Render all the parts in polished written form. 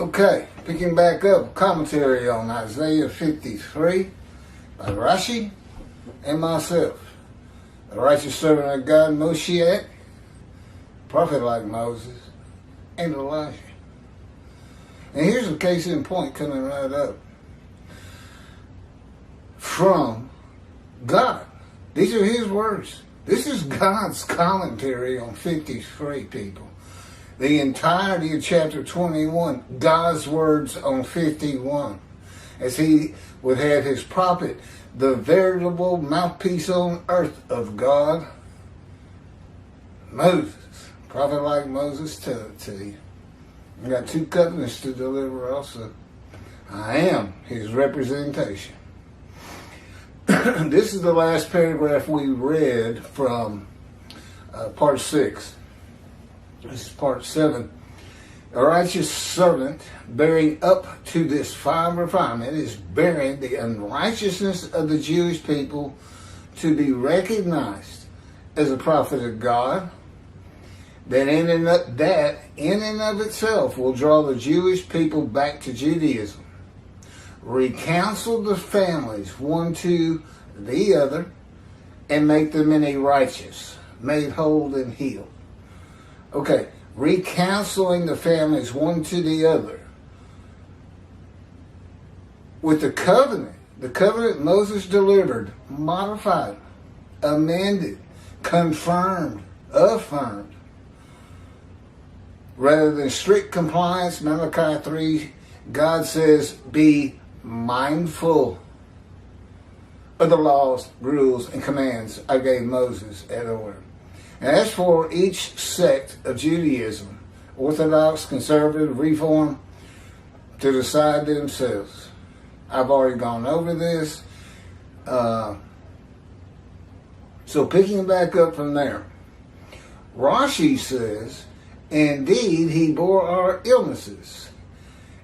Okay, picking back up, commentary on Isaiah 53 by Rashi and myself, the righteous servant of God, Moshiach, prophet like Moses, and Elijah. And here's a case in point coming right up from God. These are his words. This is God's commentary on 53, people. The entirety of chapter 21, God's words on 51. As he would have his prophet, the veritable mouthpiece on earth of God, Moses. Prophet like Moses, tell it to you. I got two covenants to deliver also. I am his representation. This is the last paragraph we read from part 6. This is part 7. A righteous servant bearing up to this fine refinement is bearing the unrighteousness of the Jewish people to be recognized as a prophet of God, that in and of itself will draw the Jewish people back to Judaism, recounsel the families one to the other, and make them in a righteous, made whole and healed. Okay, recounseling the families one to the other with the covenant Moses delivered, modified, amended, confirmed, affirmed. Rather than strict compliance, Malachi 3, God says, be mindful of the laws, rules, and commands I gave Moses at Horeb. And as for each sect of Judaism, Orthodox, Conservative, Reform, to decide themselves. I've already gone over this. So picking back up from there, Rashi says, indeed, he bore our illnesses,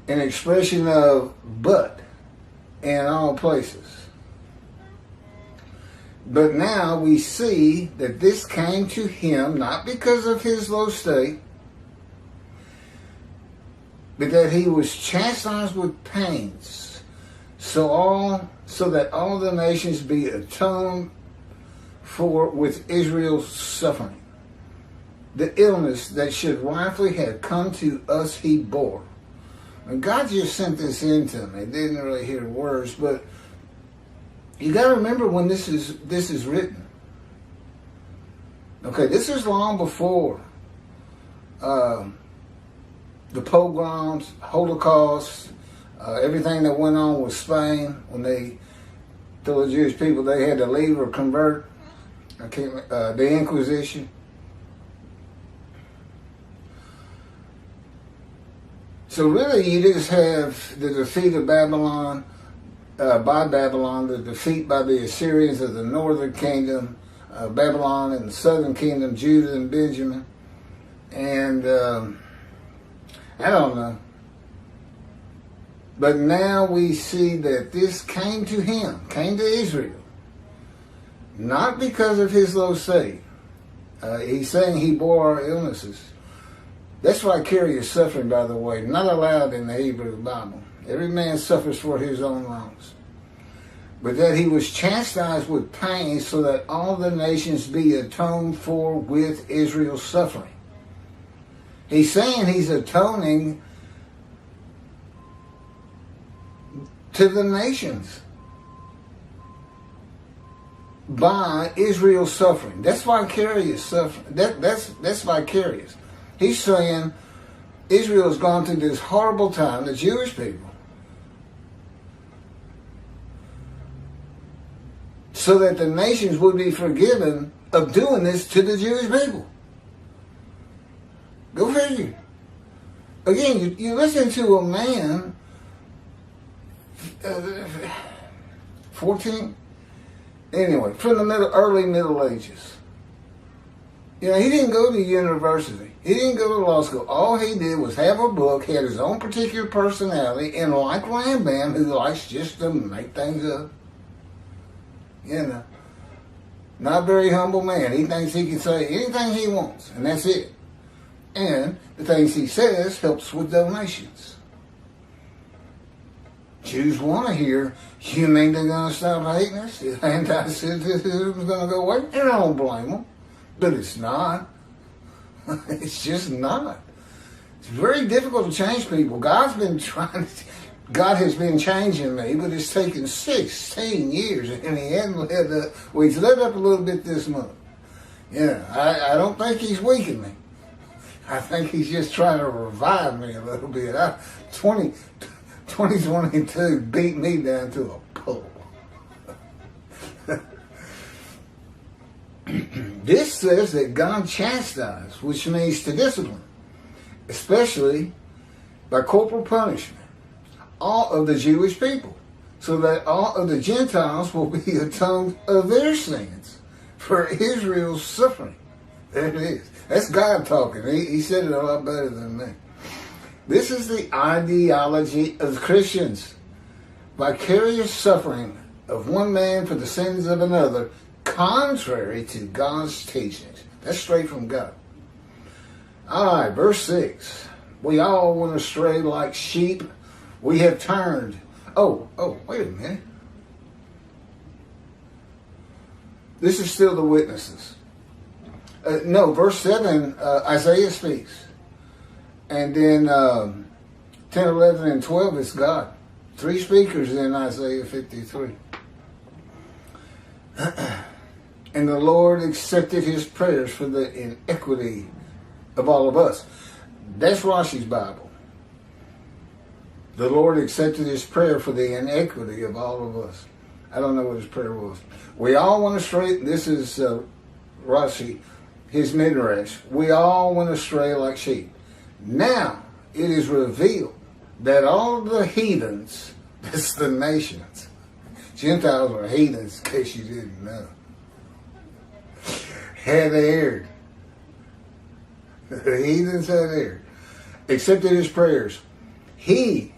an expression of but in all places. But now we see that this came to him not because of his low state, but that he was chastised with pains, so that all the nations be atoned for with Israel's suffering. The illness that should rightfully have come to us, he bore. And God just sent this into me. Didn't really hear the words, but you got to remember when this is written. Okay, this is long before the pogroms, Holocaust, everything that went on with Spain when they told the Jewish people they had to leave or convert. The Inquisition. So really, you just have the defeat of Babylon. By Babylon, the defeat by the Assyrians of the northern kingdom, Babylon and the southern kingdom, Judah and Benjamin. And I don't know. But now we see that this came to him, came to Israel, not because of his low state. He's saying he bore our illnesses. That's vicarious suffering, by the way, not allowed in the Hebrew Bible. Every man suffers for his own wrongs. But that he was chastised with pain so that all the nations be atoned for with Israel's suffering. He's saying he's atoning to the nations by Israel's suffering. That's vicarious suffering. That's vicarious. He's saying Israel has gone through this horrible time, the Jewish people, so that the nations would be forgiven of doing this to the Jewish people. Go figure. Again, you listen to a man, 14, anyway, from the early Middle Ages. You know, he didn't go to university. He didn't go to law school. All he did was have a book, had his own particular personality, and like Rambam, who likes just to make things up. You know, not a very humble man. He thinks he can say anything he wants, and that's it. And the things he says helps with donations. Jews want to hear, you mean they're going to stop hating us? Anti-Semitism is going to go away? And I don't blame them. But it's not. It's just not. It's very difficult to change people. God has been changing me, but it's taken 16 years, and he hasn't led up. Well, he's led up a little bit this month. Yeah, I don't think he's weakened me. I think he's just trying to revive me a little bit. 2022 beat me down to a pulp. This says that God chastises, which means to discipline, especially by corporal punishment, all of the Jewish people, so that all of the Gentiles will be atoned of their sins for Israel's suffering. There it is. That's God talking. He said it a lot better than me. This is the ideology of Christians. Vicarious suffering of one man for the sins of another, contrary to God's teachings. That's straight from God. All right, verse 6. We all went astray like sheep. We have turned. Oh, wait a minute. This is still the witnesses. No, verse 7, Isaiah speaks. And then 10, 11, and 12 is God. 3 speakers in Isaiah 53. And the Lord accepted his prayers for the iniquity of all of us. That's Rashi's Bible. The Lord accepted his prayer for the iniquity of all of us. I don't know what his prayer was. We all went astray. This is Rashi, his midrash. We all went astray like sheep. Now it is revealed that all the heathens, that's the nations, Gentiles are heathens, in case you didn't know, had erred. The heathens had erred. Accepted his prayers. He,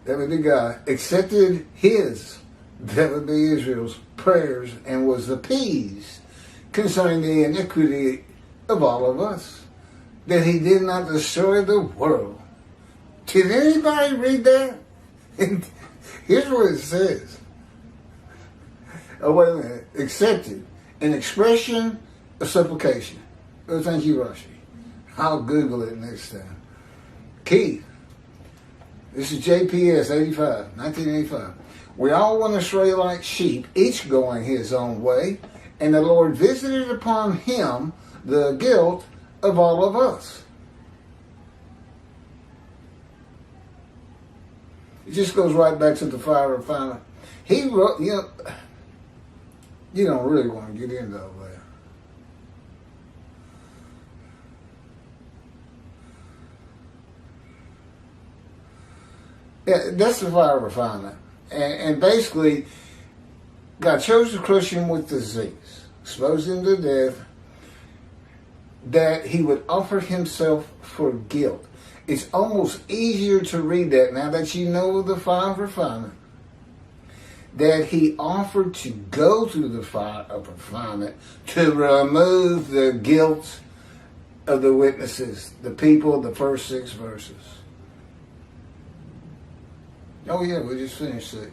that would be God, accepted his, that would be Israel's, prayers and was appeased concerning the iniquity of all of us, that he did not destroy the world. Did anybody read that? Here's what it says. Oh, wait a minute. Accepted. An expression of supplication. Oh, thank you, Rashi. I'll Google it next time. Keith. This is JPS 1985. We all went astray like sheep, each going his own way, and the Lord visited upon him the guilt of all of us. It just goes right back to the fire refiner. He wrote, you don't really want to get into all that. Yeah, that's the fire refinement. And basically, God chose to crush him with disease, exposed him to death, that he would offer himself for guilt. It's almost easier to read that now that you know the fire of refinement, that he offered to go through the fire of refinement to remove the guilt of the witnesses, the people, the first 6 verses. Oh yeah, we just finished 6.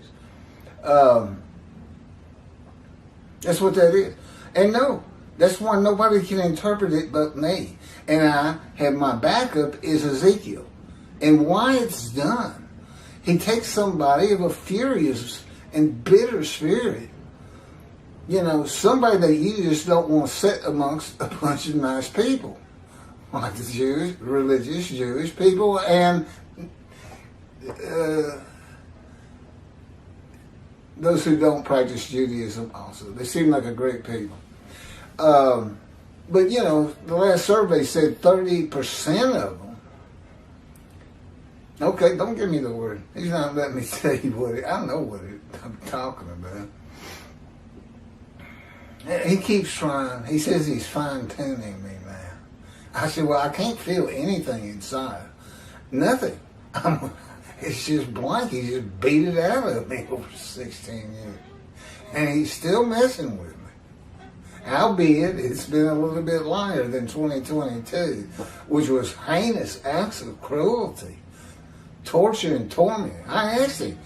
That's what that is. And no, that's why nobody can interpret it but me. And I have my backup is Ezekiel. And why it's done. He takes somebody of a furious and bitter spirit. Somebody that you just don't want to sit amongst a bunch of nice people. Like the Jewish, religious Jewish people and those who don't practice Judaism also. They seem like a great people. But, the last survey said 30% of them. Okay, don't give me the word. He's not letting me tell you what I know what I'm talking about. He keeps trying. He says he's fine-tuning me now. I said, well, I can't feel anything inside. Nothing. It's just blank. He just beat it out of me over 16 years. And he's still messing with me. Albeit, it's been a little bit lighter than 2022, which was heinous acts of cruelty torture and torment. I asked him,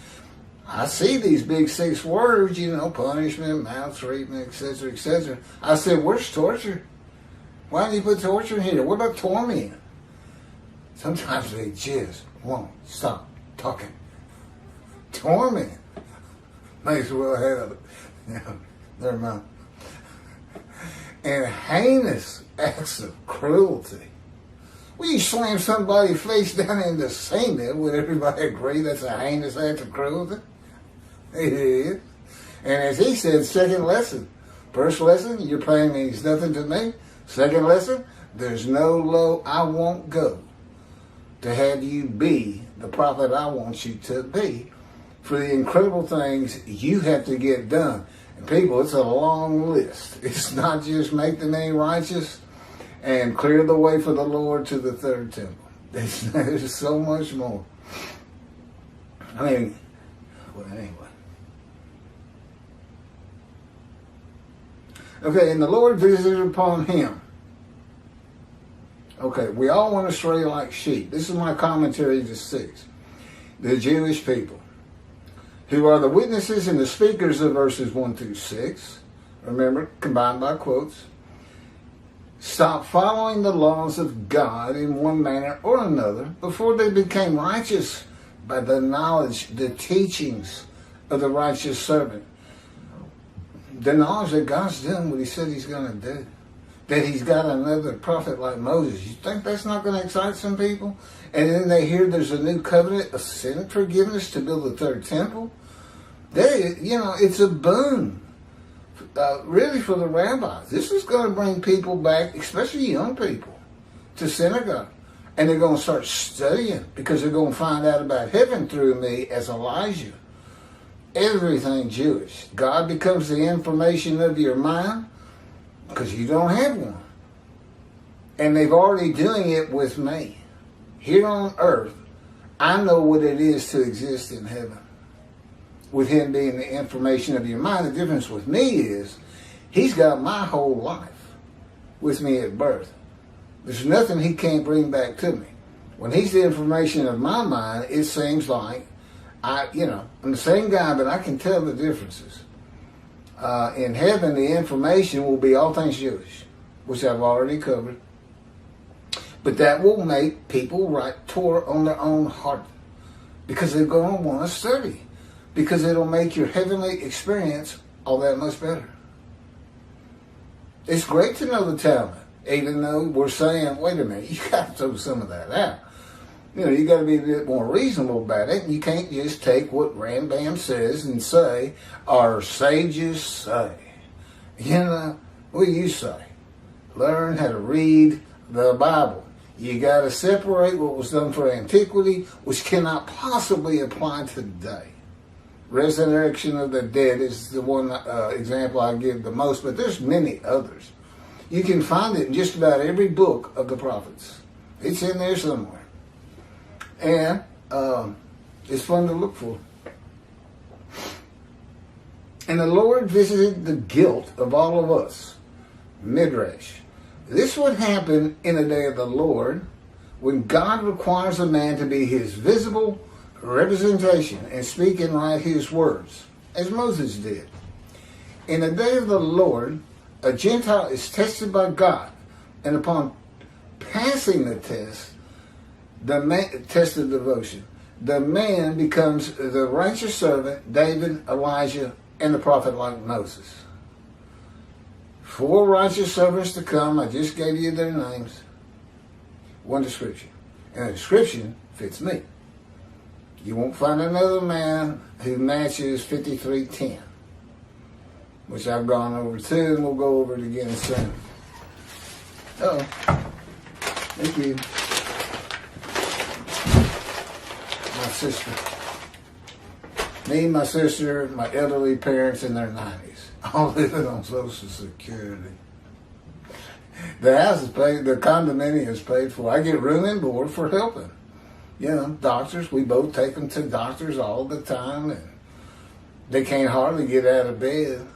I see these big 6 words, punishment, maltreatment, etc., etc. I said, where's torture? Why did you put torture in here? What about torment? Sometimes they just won't stop talking. Torment. May as well have it. Never mind. And heinous acts of cruelty. Well, you slam somebody's face down in the cement, would everybody agree that's a heinous act of cruelty? It is. And as he said, second lesson. First lesson, your pain means nothing to me. Second lesson, there's no low I won't go to have you be the prophet I want you to be for the incredible things you have to get done. And people, it's a long list. It's not just make the name righteous and clear the way for the Lord to the third temple. There's so much more. Anyway. Okay, and the Lord visited upon him. Okay, we all want to stray like sheep. This is my commentary to 6. The Jewish people, who are the witnesses and the speakers of verses 1 through 6, remember, combined by quotes, stop following the laws of God in one manner or another before they became righteous by the knowledge, the teachings of the righteous servant. The knowledge that God's done what he said he's going to do. That he's got another prophet like Moses. You think that's not going to excite some people? And then they hear there's a new covenant of sin forgiveness to build the third temple. It's a boon. Really for the rabbis. This is going to bring people back, especially young people, to synagogue. And they're going to start studying because they're going to find out about heaven through me as Elijah. Everything Jewish. God becomes the information of your mind because you don't have one. And they've already doing it with me. Here on earth, I know what it is to exist in heaven. With him being the information of your mind, the difference with me is he's got my whole life with me at birth. There's nothing he can't bring back to me. When he's the information of my mind, it seems like I'm the same guy, but I can tell the differences. In heaven, the information will be all things Jewish, which I've already covered. But that will make people write Torah on their own heart because they're going to want to study. Because it'll make your heavenly experience all that much better. It's great to know the Talmud, even though we're saying, wait a minute, you got to throw some of that out. You got to be a bit more reasonable about it. You can't just take what Rambam says and say, our sages say. What do you say? Learn how to read the Bible. You got to separate what was done for antiquity, which cannot possibly apply today. Resurrection of the dead is the one example I give the most, but there's many others. You can find it in just about every book of the prophets. It's in there somewhere. And it's fun to look for. And the Lord visited the guilt of all of us. Midrash. This would happen in the day of the Lord when God requires a man to be his visible representation and speak and write his words, as Moses did. In the day of the Lord, a Gentile is tested by God, and upon passing the test, test of devotion, the man becomes the righteous servant, David, Elijah, and the prophet like Moses. 4 righteous servants to come. I just gave you their names. One description. And the description fits me. You won't find another man who matches 53:10, which I've gone over too, and we'll go over it again soon. Oh, thank you. My sister. Me, my sister, my elderly parents in their 90s, all living on Social Security. The house is paid, the condominium is paid for. I get room and board for helping. Doctors, we both take them to doctors all the time, and they can't hardly get out of bed.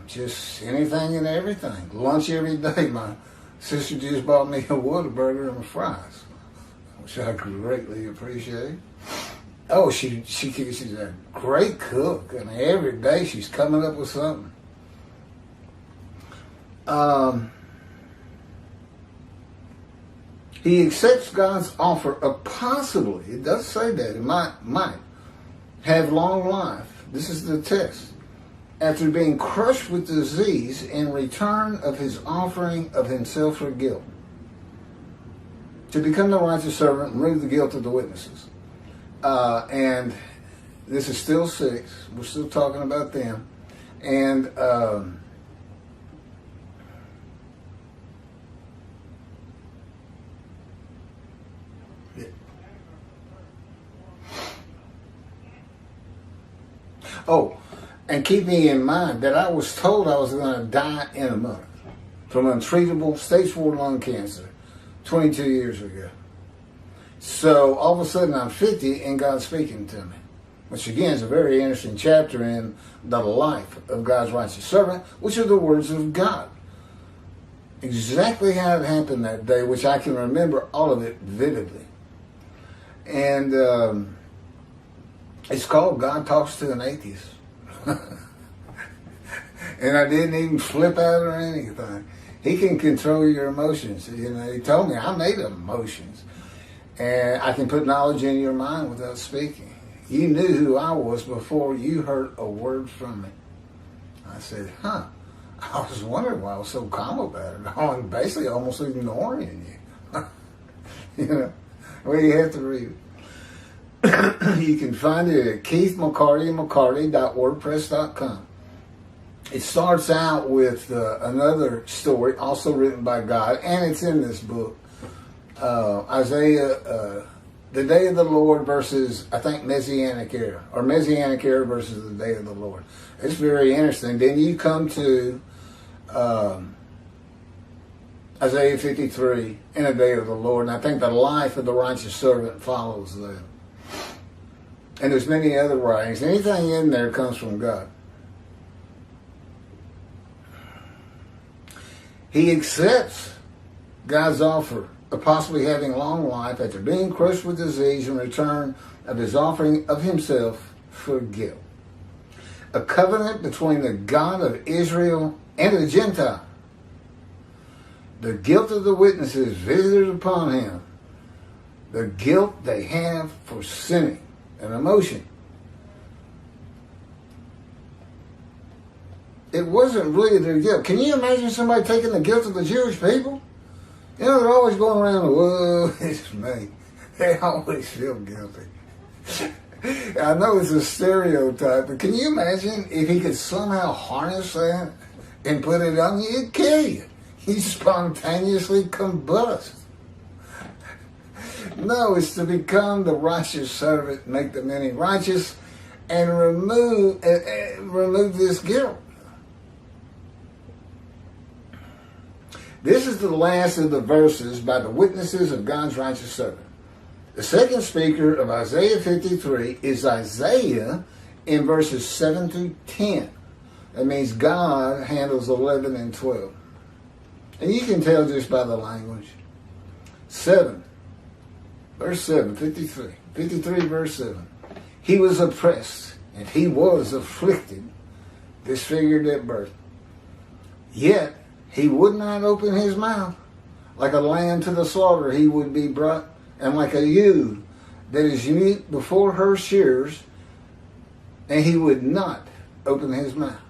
Just anything and everything. Lunch every day. My sister just bought me a Whataburger and fries, which I greatly appreciate. Oh, she's a great cook, and every day she's coming up with something. He accepts God's offer of possibly, it does say that, it might have long life. This is the test. After being crushed with disease in return of his offering of himself for guilt. To become the righteous servant, remove the guilt of the witnesses. And this is still 6. We're still talking about them. And and keep me in mind that I was told I was going to die in a month from untreatable stage 4 lung cancer 22 years ago. So all of a sudden I'm 50 and God's speaking to me, which again is a very interesting chapter in the life of God's righteous servant, which are the words of God. Exactly how it happened that day, which I can remember all of it vividly. And it's called God Talks to an Atheist. And I didn't even flip out or anything. He can control your emotions. You know, he told me I made emotions. And I can put knowledge in your mind without speaking. You knew who I was before you heard a word from me. I said, I was wondering why I was so calm about it. I'm basically almost ignoring you. You know, well, you have to read it. You can find it at keithmccarty.wordpress.com. It starts out with another story, also written by God, and it's in this book. Isaiah, the day of the Lord versus, I think, Messianic era, or Messianic era versus the day of the Lord. It's very interesting. Then you come to Isaiah 53, in the day of the Lord, and I think the life of the righteous servant follows them. And there's many other writings. Anything in there comes from God. He accepts God's offer of possibly having long life after being crushed with disease in return of his offering of himself for guilt. A covenant between the God of Israel and the Gentile. The guilt of the witnesses visited upon him. The guilt they have for sinning. An emotion. It wasn't really their guilt. Can you imagine somebody taking the guilt of the Jewish people? You know, they're always going around, whoa, it's me. They always feel guilty. I know it's a stereotype, but can you imagine if he could somehow harness that and put it on you? It'd kill you. He'd spontaneously combust. No, it's to become the righteous servant, make the many righteous, and remove this guilt. This is the last of the verses by the witnesses of God's righteous servant. The second speaker of Isaiah 53 is Isaiah in verses 7 through 10. That means God handles 11 and 12. And you can tell just by the language. 7. Verse 7, 53. 53, verse 7. He was oppressed, and he was afflicted, disfigured at birth. Yet he would not open his mouth. Like a lamb to the slaughter he would be brought, and like a ewe that is mute before her shears, and he would not open his mouth.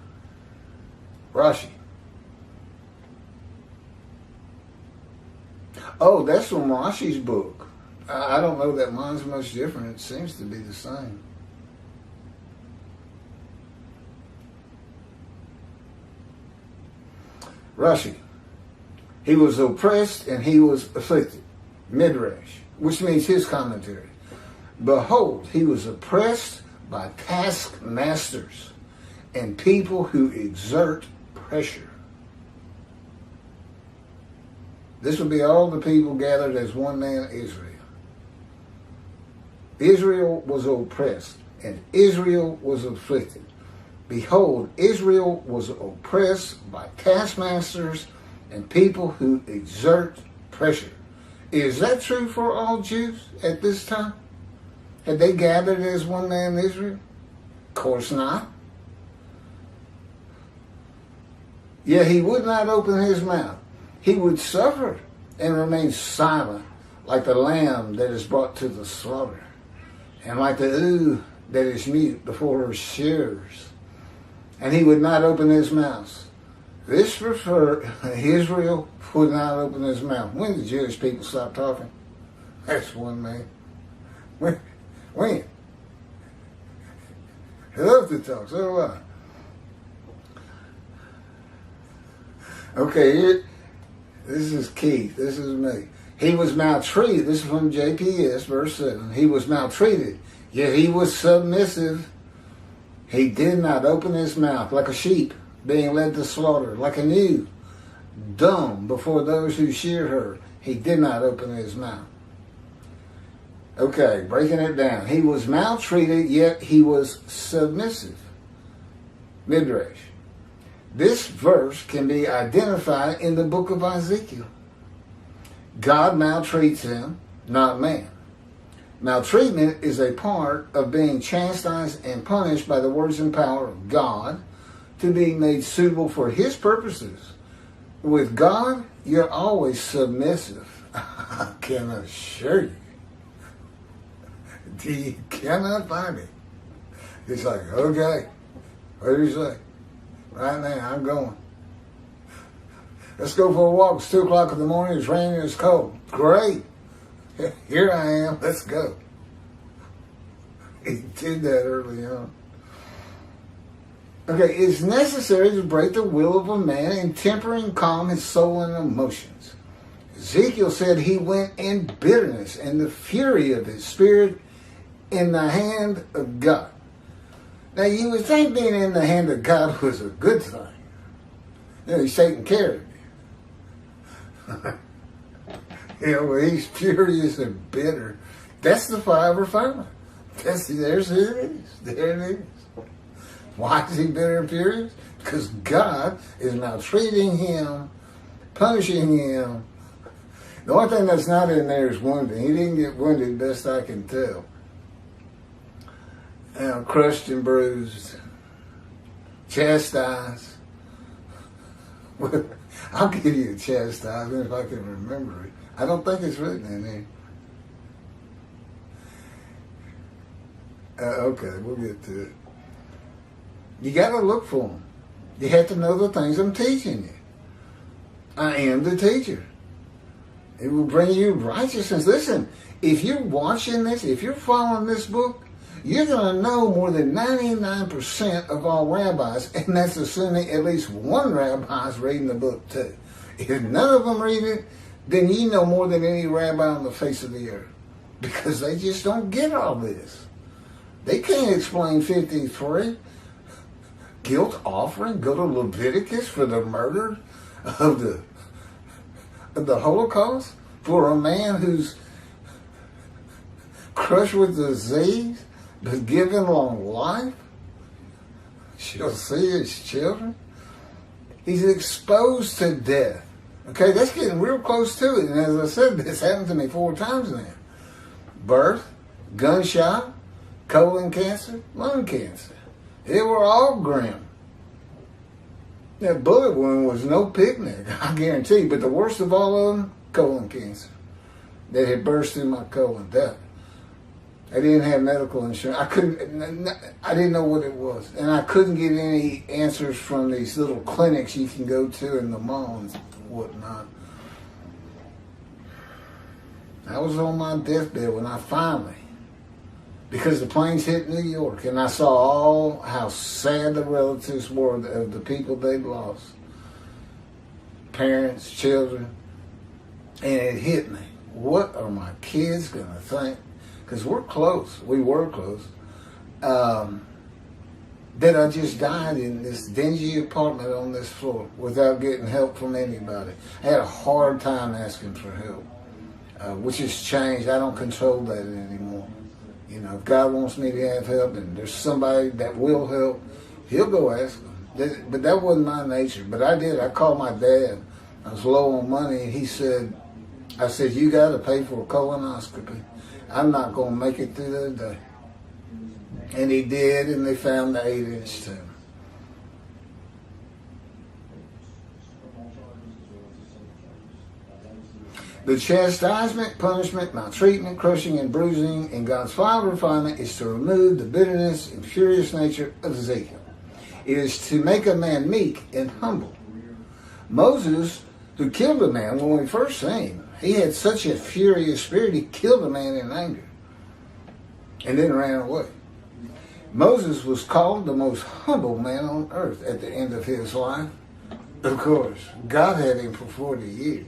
Rashi. Oh, that's from Rashi's book. I don't know that mine's much different. It seems to be the same. Rashi. He was oppressed and he was afflicted. Midrash, which means his commentary. Behold, he was oppressed by taskmasters and people who exert pressure. This would be all the people gathered as one man, Israel. Israel was oppressed, and Israel was afflicted. Behold, Israel was oppressed by taskmasters and people who exert pressure. Is that true for all Jews at this time? Had they gathered as one man in Israel? Of course not. Yet he would not open his mouth. He would suffer and remain silent, like the lamb that is brought to the slaughter, and like the ewe that is mute before her shearers. And he would not open his mouth. This referred, Israel would not open his mouth. When did the Jewish people stop talking? That's one man. When? They love to talk, so do I. Okay, this is Keith. This is me. He was maltreated. This is from JPS, verse 7. He was maltreated, yet he was submissive. He did not open his mouth, like a sheep being led to slaughter, like a ewe, dumb before those who shear her. He did not open his mouth. Okay, breaking it down. He was maltreated, yet he was submissive. Midrash. This verse can be identified in the book of Ezekiel. God maltreats him, not man. Maltreatment is a part of being chastised and punished by the words and power of God to be made suitable for his purposes. With God, you're always submissive. I can assure you. You cannot find it. It's like, okay, what do you say? Right now, I'm going. Let's go for a walk. It's 2 o'clock in the morning. It's raining. It's cold. Great. Here I am. Let's go. He did that early on. Okay, it's necessary to break the will of a man and temper and calm his soul and emotions. Ezekiel said he went in bitterness and the fury of his spirit in the hand of God. Now, you would think being in the hand of God was a good thing. You know, he's taking care of you. You know, when he's furious and bitter, that's the fire refinement. There it is. There it is. Why is he bitter and furious? Because God is maltreating him, punishing him. The only thing that's not in there is wounding. He didn't get wounded, best I can tell. Crushed and bruised, chastised. I'll give you a chastisement if I can remember it. I don't think it's written in there. Okay, we'll get to it. You got to look for them. You have to know the things I'm teaching you. I am the teacher. It will bring you righteousness. Listen, if you're watching this, if you're following this book, you're going to know more than 99% of all rabbis, and that's assuming at least one rabbi is reading the book too. If none of them read it, then you know more than any rabbi on the face of the earth, because they just don't get all this. They can't explain 53, guilt offering, go to Leviticus for the murder of the Holocaust, for a man who's crushed with disease, but given long life, shall see his children. He's exposed to death. Okay, that's getting real close to it. And as I said, this happened to me 4 times now. Birth, gunshot, colon cancer, lung cancer. They were all grim. That bullet wound was no picnic, I guarantee. But the worst of all of them, colon cancer. That had burst through my colon. I didn't have medical insurance. I didn't know what it was. And I couldn't get any answers from these little clinics you can go to in the mall and whatnot. I was on my deathbed when I finally, because the planes hit New York, and I saw how sad the relatives were of the people they'd lost. Parents, children. And it hit me. What are my kids going to think? Because we're close. We were close. That I just died in this dingy apartment on this floor without getting help from anybody. I had a hard time asking for help, which has changed. I don't control that anymore. You know, if God wants me to have help and there's somebody that will help, he'll go ask them. But that wasn't my nature. But I did. I called my dad. I was low on money, and I said, you got to pay for a colonoscopy. I'm not going to make it through the day. And he did, and they found the 8-inch tomb. The chastisement, punishment, maltreatment, crushing, and bruising in God's final refinement is to remove the bitterness and furious nature of Ezekiel. It is to make a man meek and humble. Moses, who killed a man when we first saw him, he had such a furious spirit, he killed a man in anger and then ran away. Moses was called the most humble man on earth at the end of his life. Of course, God had him for 40 years.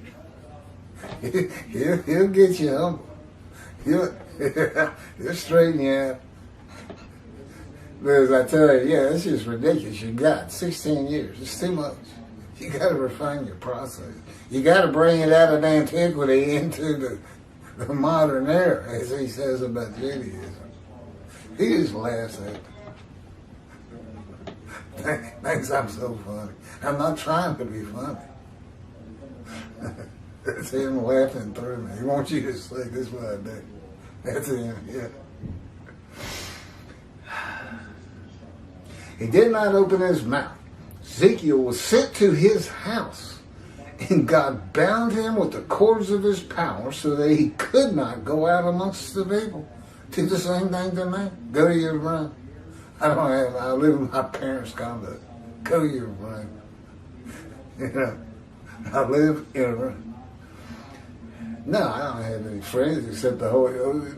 He'll get you humble. He'll straighten you out. But as I tell you, yeah, it's just ridiculous. You got 16 years. It's too much. You got to refine your process. You got to bring it out of antiquity into the modern era, as he says about Judaism. He just laughs at it. Thinks I'm so funny. I'm not trying to be funny. That's him laughing through me. He wants you to say, this is what I do. That's him, yeah. He did not open his mouth. Ezekiel was sent to his house, and God bound him with the cords of his power so that he could not go out amongst the people. Do the same thing to me. Go to your room. I live in my parents' conduct. Go to your room. You know, I live in a room. No, I don't have any friends except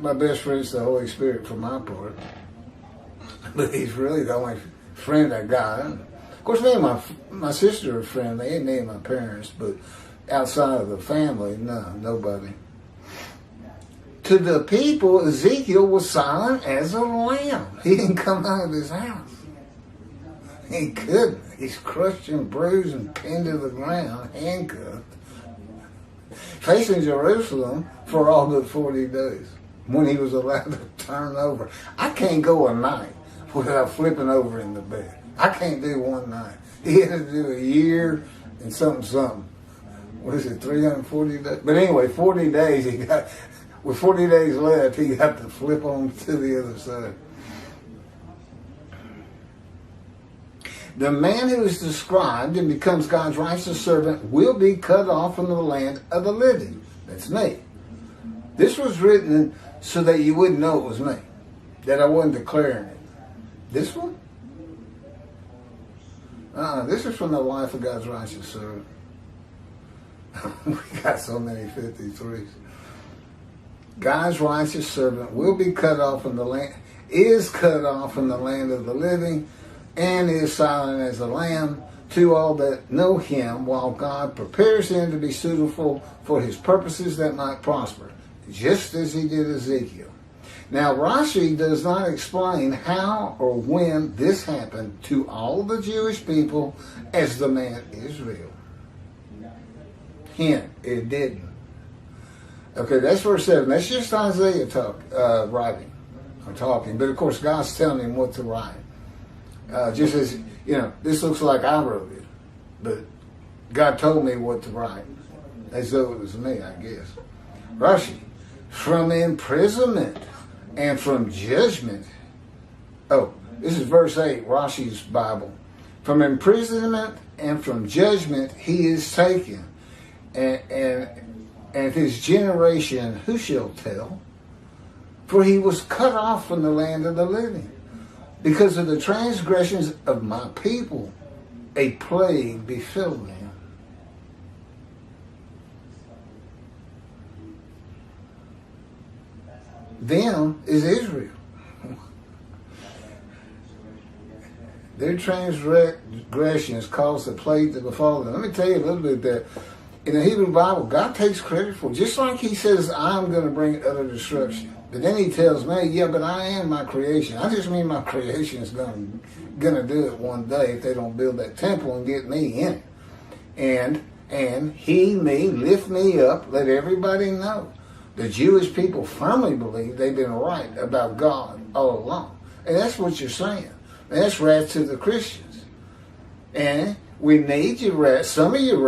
my best friend is the Holy Spirit for my part. But he's really the only friend I got. Of course, me and my sister are friendly, me and my parents, but outside of the family, no, nobody. To the people, Ezekiel was silent as a lamb. He didn't come out of his house. He couldn't. He's crushed and bruised and pinned to the ground, handcuffed, facing Jerusalem for all but 40 days when he was allowed to turn over. I can't go a night without flipping over in the bed. I can't do one night. He had to do a year and something. What is it, 340 days? But anyway, 40 days he got. With 40 days left, he got to flip on to the other side. The man who is described and becomes God's righteous servant will be cut off from the land of the living. That's me. This was written so that you wouldn't know it was me, that I wasn't declaring it. This one? This is from the life of God's righteous servant. We got so many 53s. God's righteous servant will be cut off from the land, is cut off from the land of the living, and is silent as a lamb to all that know him, while God prepares him to be suitable for his purposes that might prosper, just as he did Ezekiel. Now, Rashi does not explain how or when this happened to all the Jewish people as the man Israel. Hint, it didn't. Okay, that's verse 7. That's just Isaiah writing or talking. But of course, God's telling him what to write. Just as, you know, this looks like I wrote it. But God told me what to write. As though it was me, I guess. Rashi, from imprisonment and from judgment. Oh, this is verse 8, Rashi's Bible. From imprisonment and from judgment he is taken. And his generation, who shall tell? For he was cut off from the land of the living. Because of the transgressions of my people, a plague befell them. Them is Israel. Their transgressions caused the plague to befall them. Let me tell you a little bit that in the Hebrew Bible, God takes credit for it. Just like he says, I'm going to bring utter destruction. But then he tells me, yeah, but I am my creation. I just mean my creation is going to do it one day if they don't build that temple and get me in it. And he may lift me up, let everybody know. The Jewish people firmly believe they've been right about God all along. And that's what you're saying. And that's right to the Christians. And we need you, some of you